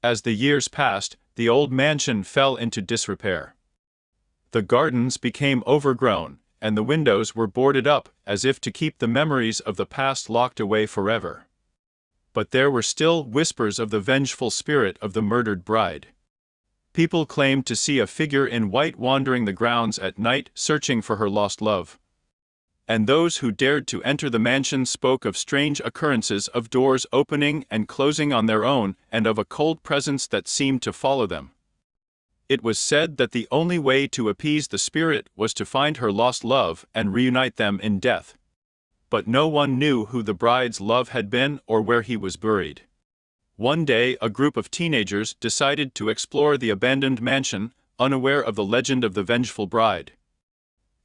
As the years passed, the old mansion fell into disrepair. The gardens became overgrown, and the windows were boarded up as if to keep the memories of the past locked away forever. But there were still whispers of the vengeful spirit of the murdered bride. People claimed to see a figure in white wandering the grounds at night searching for her lost love. And those who dared to enter the mansion spoke of strange occurrences of doors opening and closing on their own and of a cold presence that seemed to follow them. It was said that the only way to appease the spirit was to find her lost love and reunite them in death. But no one knew who the bride's love had been or where he was buried. One day, a group of teenagers decided to explore the abandoned mansion, unaware of the legend of the Vengeful Bride.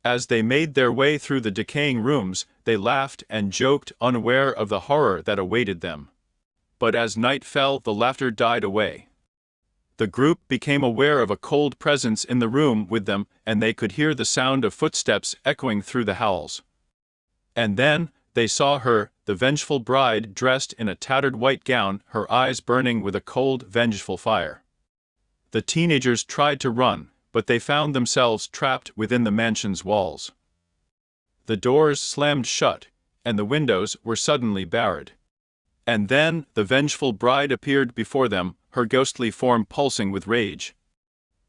As they made their way through the decaying rooms, they laughed and joked, unaware of the horror that awaited them. But as night fell, the laughter died away. The group became aware of a cold presence in the room with them, and they could hear the sound of footsteps echoing through the halls. And then, they saw her, the vengeful bride, dressed in a tattered white gown, her eyes burning with a cold, vengeful fire. The teenagers tried to run, but they found themselves trapped within the mansion's walls. The doors slammed shut, and the windows were suddenly barred. And then, the vengeful bride appeared before them, her ghostly form pulsing with rage.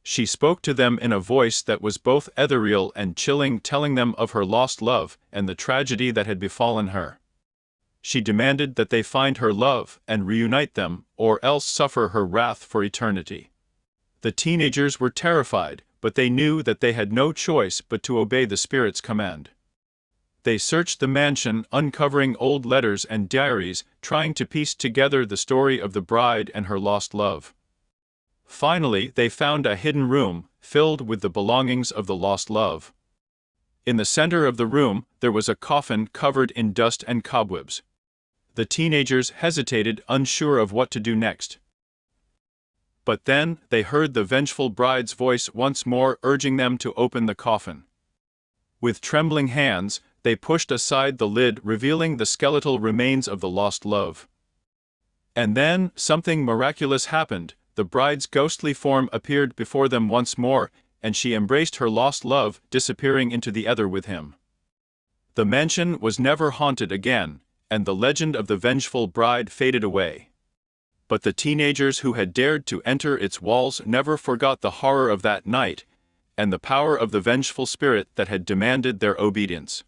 She spoke to them in a voice that was both ethereal and chilling, telling them of her lost love and the tragedy that had befallen her. She demanded that they find her love and reunite them, or else suffer her wrath for eternity. The teenagers were terrified, but they knew that they had no choice but to obey the spirit's command. They searched the mansion, uncovering old letters and diaries, trying to piece together the story of the bride and her lost love. Finally, they found a hidden room, filled with the belongings of the lost love. In the center of the room, there was a coffin covered in dust and cobwebs. The teenagers hesitated, unsure of what to do next. But then, they heard the vengeful bride's voice once more urging them to open the coffin. With trembling hands, they pushed aside the lid, revealing the skeletal remains of the lost love. And then, something miraculous happened. The bride's ghostly form appeared before them once more, and she embraced her lost love, disappearing into the ether with him. The mansion was never haunted again, and the legend of the vengeful bride faded away. But the teenagers who had dared to enter its walls never forgot the horror of that night, and the power of the vengeful spirit that had demanded their obedience.